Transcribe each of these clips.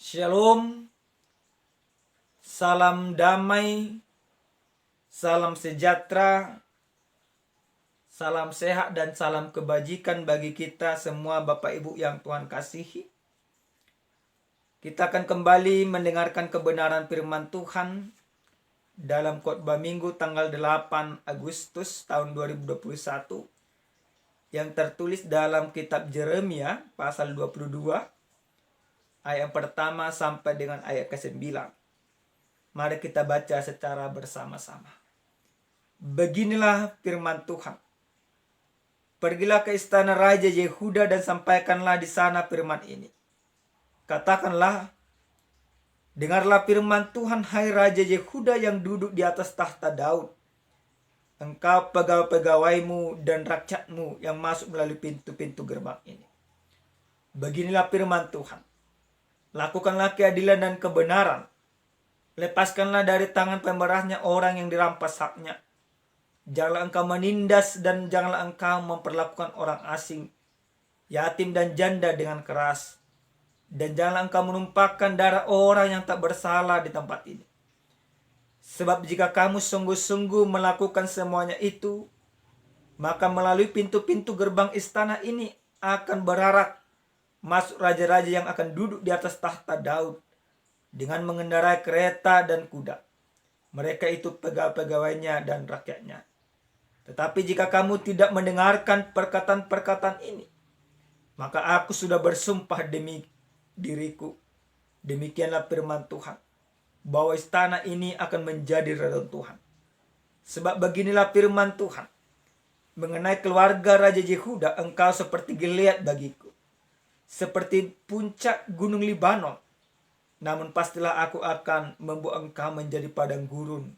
Shalom, salam damai, salam sejahtera, salam sehat dan salam kebajikan bagi kita semua Bapak Ibu yang Tuhan kasihi. Kita akan kembali mendengarkan kebenaran firman Tuhan dalam khotbah Minggu tanggal 8 Agustus tahun 2021 yang tertulis dalam kitab Yeremia pasal 22 ayat pertama sampai dengan ayat ke-9. Mari kita baca secara bersama-sama. Beginilah firman Tuhan. Pergilah ke istana Raja Yehuda dan sampaikanlah di sana firman ini. Katakanlah, dengarlah firman Tuhan, hai Raja Yehuda yang duduk di atas tahta Daud. Engkau pegawai-pegawaimu dan rakyatmu yang masuk melalui pintu-pintu gerbang ini. Beginilah firman Tuhan. Lakukanlah keadilan dan kebenaran. Lepaskanlah dari tangan pemerahnya orang yang dirampas haknya. Janganlah engkau menindas dan janganlah engkau memperlakukan orang asing, yatim dan janda dengan keras. Dan janganlah engkau menumpahkan darah orang yang tak bersalah di tempat ini. Sebab jika kamu sungguh-sungguh melakukan semuanya itu, maka melalui pintu-pintu gerbang istana ini akan berarak masuk raja-raja yang akan duduk di atas tahta Daud dengan mengendarai kereta dan kuda. Mereka itu pegawai-pegawainya dan rakyatnya. Tetapi jika kamu tidak mendengarkan perkataan-perkataan ini, maka aku sudah bersumpah demi diriku, demikianlah firman Tuhan, bahwa istana ini akan menjadi reruntuhan. Sebab beginilah firman Tuhan, mengenai keluarga Raja Yehuda, engkau seperti Gilead bagiku, seperti puncak gunung Libanon. Namun pastilah aku akan membuat engkau menjadi padang gurun,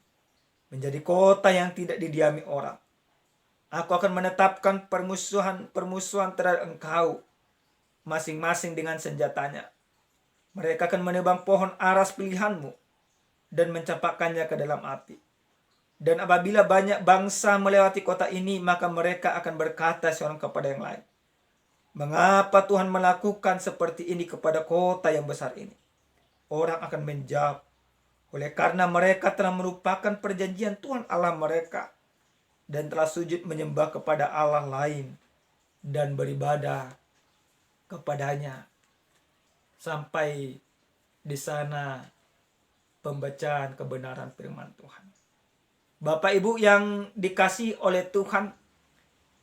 menjadi kota yang tidak didiami orang. Aku akan menetapkan permusuhan terhadap engkau, masing-masing dengan senjatanya. Mereka akan menebang pohon aras pilihanmu dan mencampakkannya ke dalam api. Dan apabila banyak bangsa melewati kota ini, maka mereka akan berkata seorang kepada yang lain, mengapa Tuhan melakukan seperti ini kepada kota yang besar ini? Orang akan menjawab, oleh karena mereka telah melupakan perjanjian Tuhan Allah mereka dan telah sujud menyembah kepada Allah lain dan beribadah kepadanya. Sampai di sana pembacaan kebenaran firman Tuhan. Bapak Ibu yang dikasihi oleh Tuhan,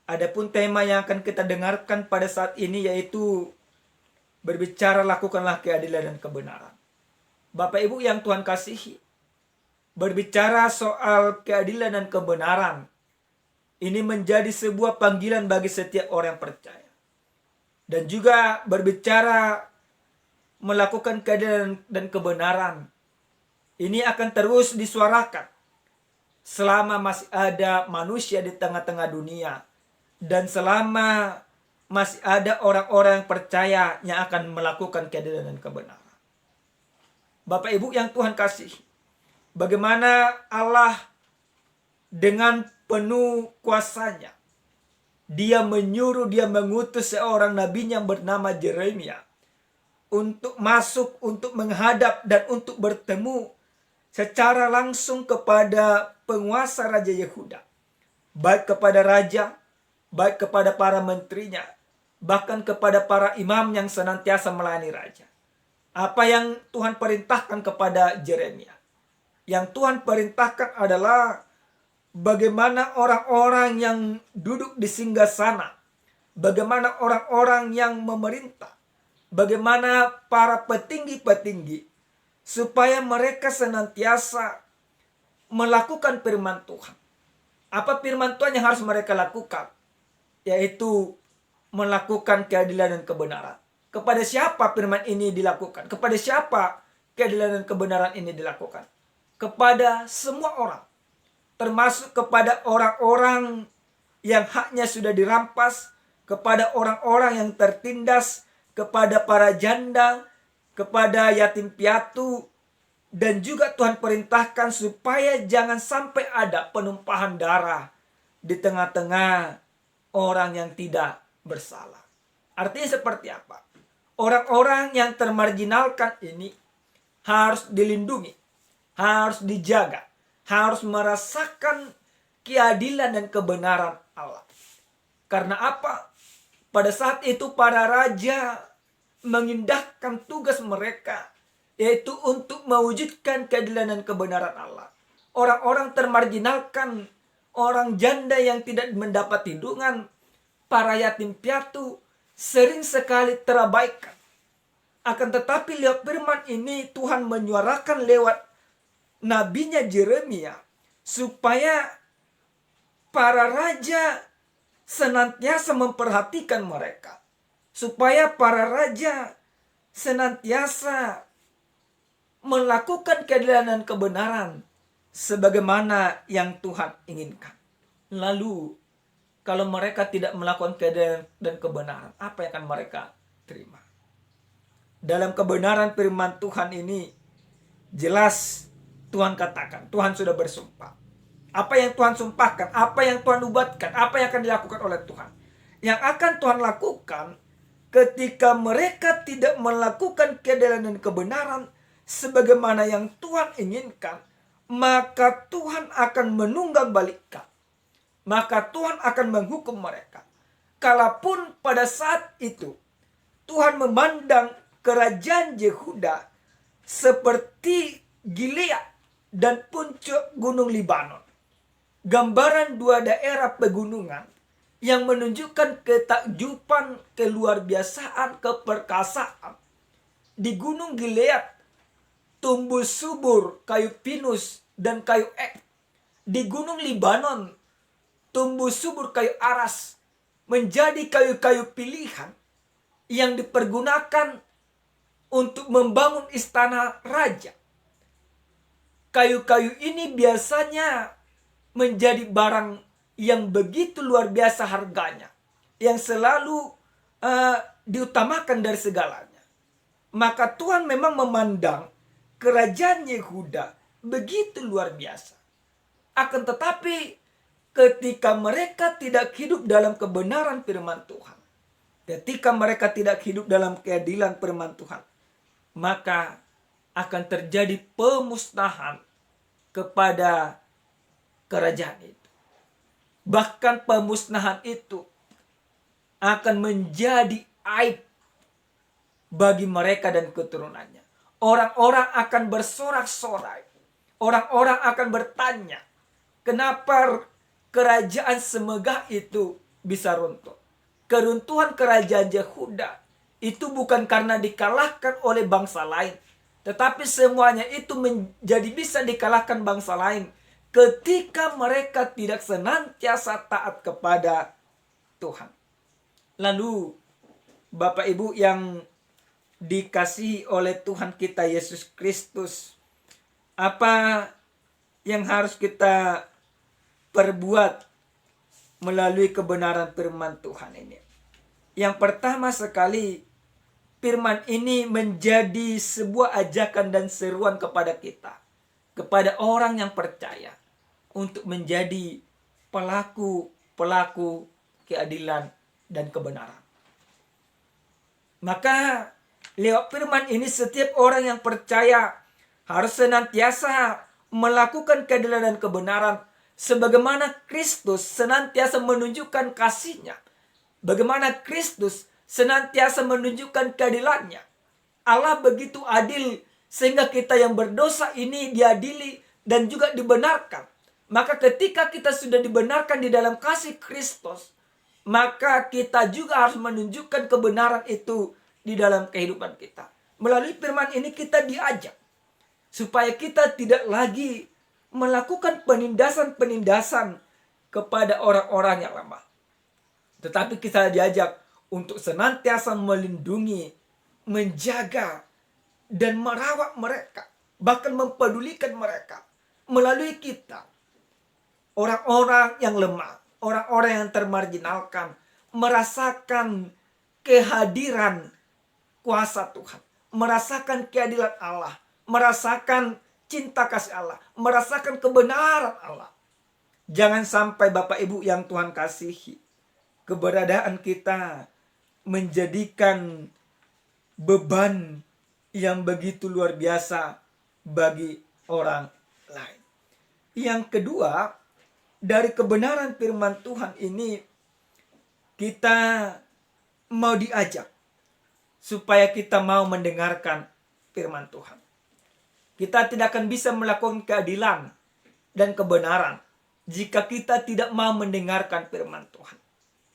adapun tema yang akan kita dengarkan pada saat ini yaitu berbicara lakukanlah keadilan dan kebenaran. Bapak Ibu yang Tuhan kasihi, berbicara soal keadilan dan kebenaran, ini menjadi sebuah panggilan bagi setiap orang yang percaya. Dan juga berbicara melakukan keadilan dan kebenaran, ini akan terus disuarakan selama masih ada manusia di tengah-tengah dunia. Dan selama masih ada orang-orang yang percaya yang akan melakukan keadilan dan kebenaran. Bapak Ibu yang Tuhan kasih, bagaimana Allah dengan penuh kuasanya, Dia menyuruh, Dia mengutus seorang nabi yang bernama Yeremia untuk masuk, untuk menghadap dan untuk bertemu secara langsung kepada penguasa Raja Yehuda, baik kepada raja, baik kepada para menterinya, bahkan kepada para imam yang senantiasa melayani raja. Apa yang Tuhan perintahkan kepada Yeremia? Yang Tuhan perintahkan adalah bagaimana orang-orang yang duduk di singgasana, bagaimana orang-orang yang memerintah, bagaimana para petinggi-petinggi, supaya mereka senantiasa melakukan firman Tuhan. Apa firman Tuhan yang harus mereka lakukan? Yaitu melakukan keadilan dan kebenaran. Kepada siapa firman ini dilakukan? Kepada siapa keadilan dan kebenaran ini dilakukan? Kepada semua orang. Termasuk kepada orang-orang yang haknya sudah dirampas, kepada orang-orang yang tertindas, kepada para janda, kepada yatim piatu. Dan juga Tuhan perintahkan supaya jangan sampai ada penumpahan darah di tengah-tengah orang yang tidak bersalah. Artinya seperti apa? Orang-orang yang termarginalkan ini harus dilindungi, harus dijaga, harus merasakan keadilan dan kebenaran Allah. Karena apa? Pada saat itu para raja mengindahkan tugas mereka, yaitu untuk mewujudkan keadilan dan kebenaran Allah. Orang-orang termarginalkan, orang janda yang tidak mendapat hidungan, para yatim piatu sering sekali terabaikan. Akan tetapi lewat firman ini Tuhan menyuarakan lewat nabinya Yeremia supaya para raja senantiasa memperhatikan mereka. Supaya para raja senantiasa melakukan keadilan dan kebenaran sebagaimana yang Tuhan inginkan. Lalu kalau mereka tidak melakukan keadilan dan kebenaran, apa yang akan mereka terima? Dalam kebenaran firman Tuhan ini jelas Tuhan katakan, Tuhan sudah bersumpah. Apa yang Tuhan sumpahkan, apa yang Tuhan ubatkan, apa yang akan dilakukan oleh Tuhan. Yang akan Tuhan lakukan ketika mereka tidak melakukan keadilan dan kebenaran sebagaimana yang Tuhan inginkan, maka Tuhan akan menunggang balikkan. Maka Tuhan akan menghukum mereka. Kalaupun pada saat itu Tuhan memandang kerajaan Yehuda seperti Gilead dan puncak gunung Libanon. Gambaran dua daerah pegunungan yang menunjukkan ketakjuban, keluar biasaan, keperkasaan. Di gunung Gilead tumbuh subur kayu pinus dan kayu ek. Di gunung Libanon tumbuh subur kayu aras, menjadi kayu-kayu pilihan yang dipergunakan untuk membangun istana raja. Kayu-kayu ini biasanya menjadi barang yang begitu luar biasa harganya, yang selalu diutamakan dari segalanya. Maka Tuhan memang memandang kerajaan Yehuda begitu luar biasa. Akan tetapi ketika mereka tidak hidup dalam kebenaran firman Tuhan, ketika mereka tidak hidup dalam keadilan firman Tuhan, maka akan terjadi pemusnahan kepada kerajaan itu. Bahkan pemusnahan itu akan menjadi aib bagi mereka dan keturunannya. Orang-orang akan bersorak-sorai. Orang-orang akan bertanya, kenapa kerajaan semegah itu bisa runtuh? Keruntuhan kerajaan Yehuda itu bukan karena dikalahkan oleh bangsa lain, tetapi semuanya itu menjadi bisa dikalahkan bangsa lain ketika mereka tidak senantiasa taat kepada Tuhan. Lalu Bapak Ibu yang dikasihi oleh Tuhan kita Yesus Kristus, apa yang harus kita perbuat melalui kebenaran firman Tuhan ini? Yang pertama sekali, firman ini menjadi sebuah ajakan dan seruan kepada kita, kepada orang yang percaya, untuk menjadi pelaku keadilan dan kebenaran. Maka lewat firman ini setiap orang yang percaya harus senantiasa melakukan keadilan dan kebenaran sebagaimana Kristus senantiasa menunjukkan kasih-Nya. Bagaimana Kristus senantiasa menunjukkan keadilannya. Allah begitu adil sehingga kita yang berdosa ini diadili dan juga dibenarkan. Maka ketika kita sudah dibenarkan di dalam kasih Kristus, maka kita juga harus menunjukkan kebenaran itu di dalam kehidupan kita. Melalui firman ini kita diajak supaya kita tidak lagi melakukan penindasan-penindasan kepada orang-orang yang lemah. Tetapi kita diajak untuk senantiasa melindungi, menjaga, dan merawat mereka. Bahkan mempedulikan mereka. Melalui kita. Orang-orang yang lemah, orang-orang yang termarginalkan, merasakan kehadiran kuasa Tuhan. Merasakan keadilan Allah. Merasakan cinta kasih Allah. Merasakan kebenaran Allah. Jangan sampai Bapak Ibu yang Tuhan kasihi, keberadaan kita menjadikan beban yang begitu luar biasa bagi orang lain. Yang kedua, dari kebenaran firman Tuhan ini kita mau diajak supaya kita mau mendengarkan firman Tuhan. Kita tidak akan bisa melakukan keadilan dan kebenaran jika kita tidak mau mendengarkan firman Tuhan.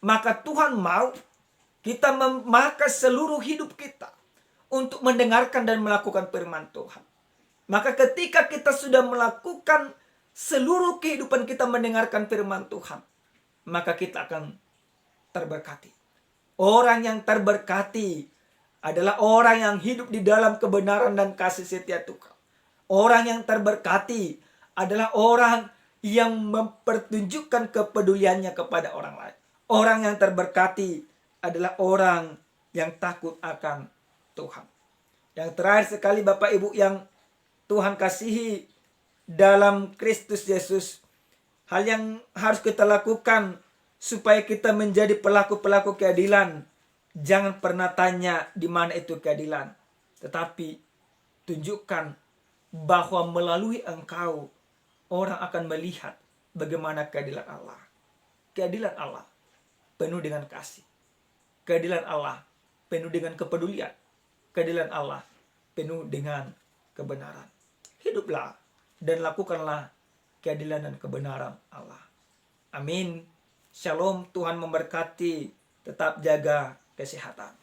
Maka Tuhan mau kita memakai seluruh hidup kita untuk mendengarkan dan melakukan firman Tuhan. Maka ketika kita sudah melakukan seluruh kehidupan kita mendengarkan firman Tuhan, maka kita akan terberkati. Orang yang terberkati adalah orang yang hidup di dalam kebenaran dan kasih setia Tuhan. Orang yang terberkati adalah orang yang mempertunjukkan kepeduliannya kepada orang lain. Orang yang terberkati adalah orang yang takut akan Tuhan. Yang terakhir sekali Bapak Ibu yang Tuhan kasihi dalam Kristus Yesus, hal yang harus kita lakukan supaya kita menjadi pelaku-pelaku keadilan. Jangan pernah tanya di mana itu keadilan, tetapi tunjukkan bahwa melalui engkau orang akan melihat bagaimana keadilan Allah. Keadilan Allah penuh dengan kasih. Keadilan Allah penuh dengan kepedulian. Keadilan Allah penuh dengan kebenaran. Hiduplah dan lakukanlah keadilan dan kebenaran Allah. Amin. Shalom, Tuhan memberkati. Tetap jaga kesehatan.